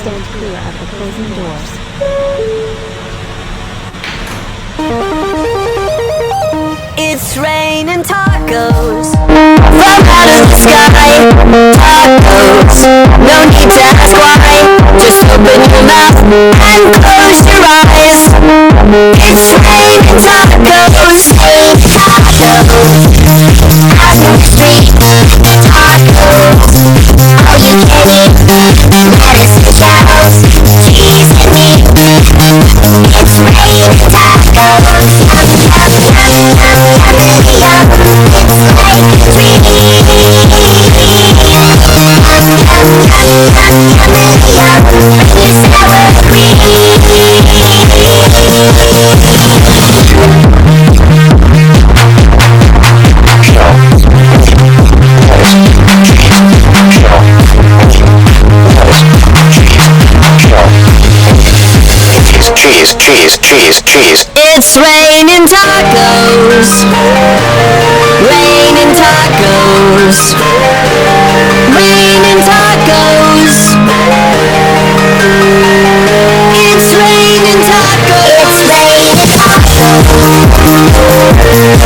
Stand clear of the closing doors. It's raining tacos from out of the sky. Tacos, no need to ask why. Just open your mouth and close your eyes. It's raining tacos, tacos. Out on the street, tacos. All you can eat, lettuce and cows, cheese and meat. It's raining tacos, yum, yum, yum, yum, yummity yum. It's like a dream. Yum, yum, yum, yum, yummity yum. Rainy sour cream. Cheese. It's raining tacos. Raining tacos. Raining tacos. It's raining tacos. It's raining tacos. Raining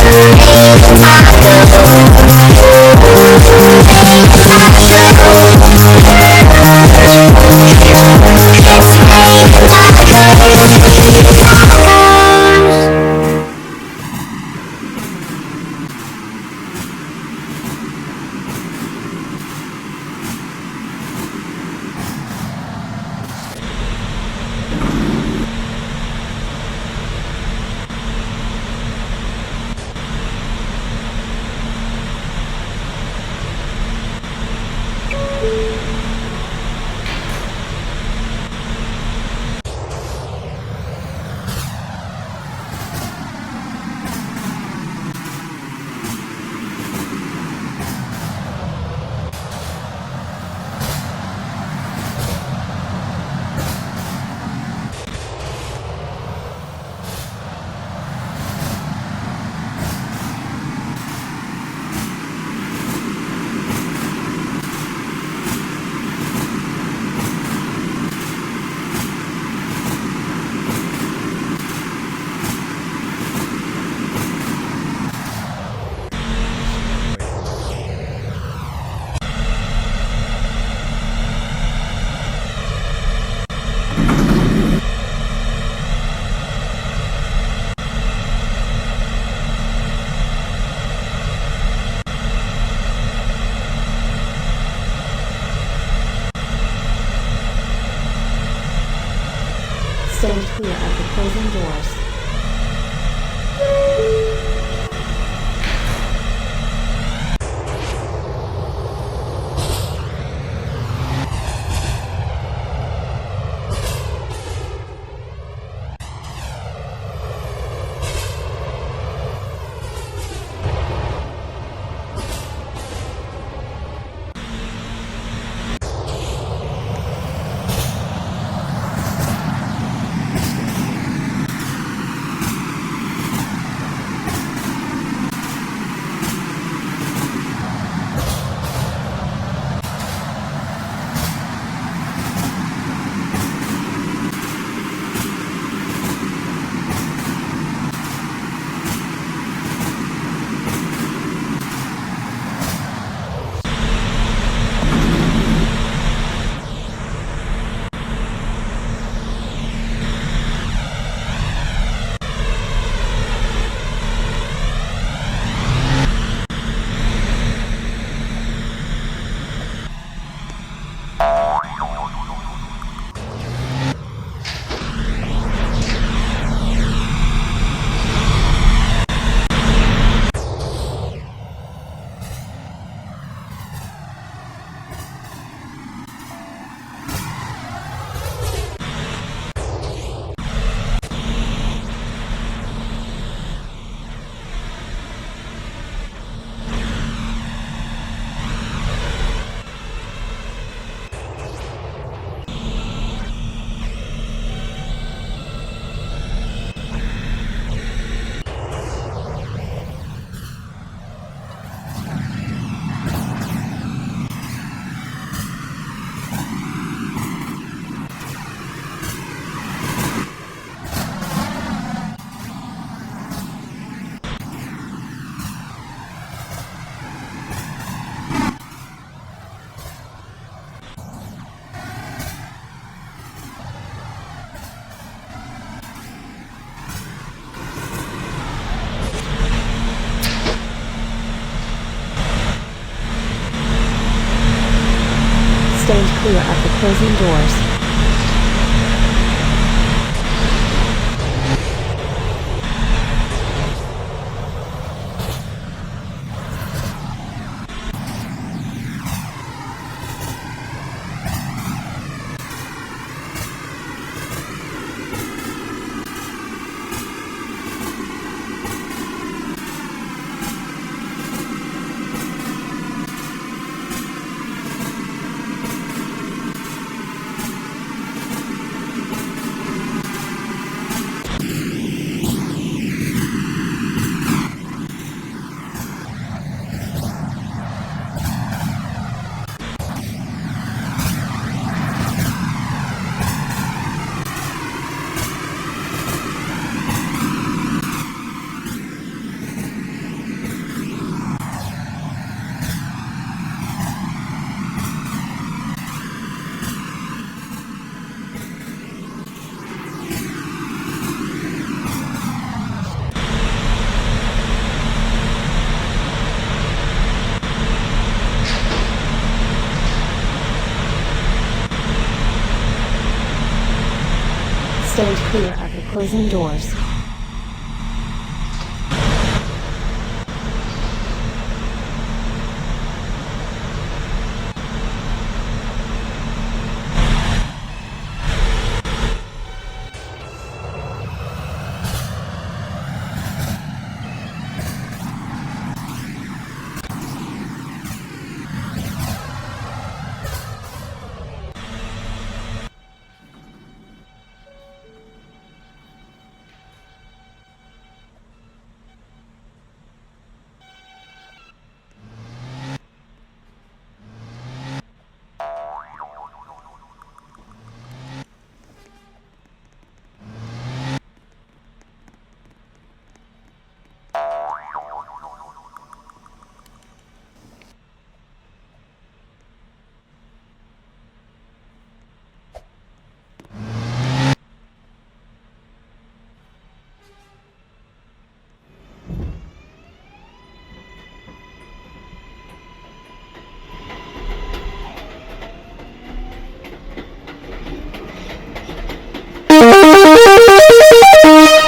Stand clear of the closing doors. clear of the closing doors. Stand clear of the closing doors.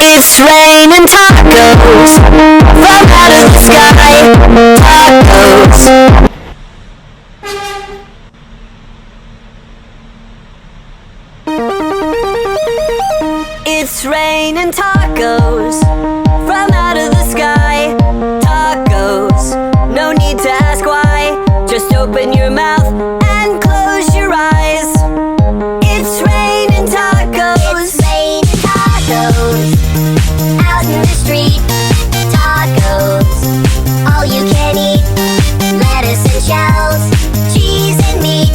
It's raining tacos from out of the sky. Tacos. It's raining tacos from out of the sky. Tacos. No need to ask why. Just open your mouth and close your eyes. It's raining tacos. It's raining tacos out in the street. Tacos, all you can eat. Lettuce and shells, cheese and meat.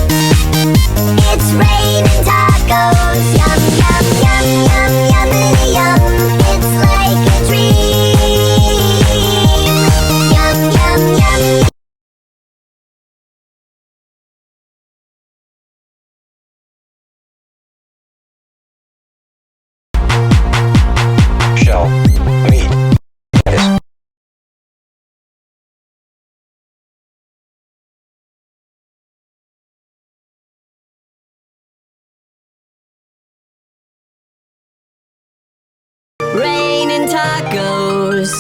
It's raining tacos. Yum, yum, yum, yum, yummity yum. It's like a dream. Yum, yum, yum. Shell, meat, lettuce. Raining tacos